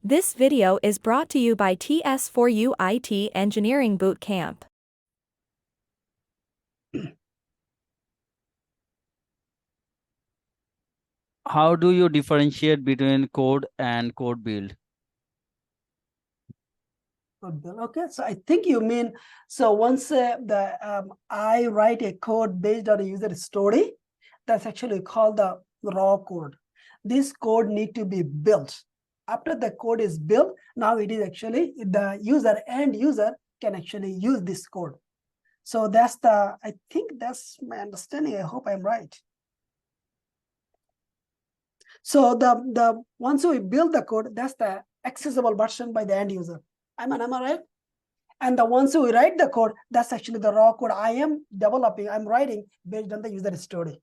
This video is brought to you by TS4U IT Engineering Bootcamp. How do you differentiate between code and code build? Code build. Okay, so I think you mean, so once I write a code based on a user story, that's actually called the raw code. This code need to be built. After the code is built, now it is actually the end user can actually use this code. So I think that's my understanding. I hope I'm right. So the once we build the code, that's the accessible version by the end user. Am I right? And the once we write the code, that's actually the raw code I am developing, I'm writing based on the user story.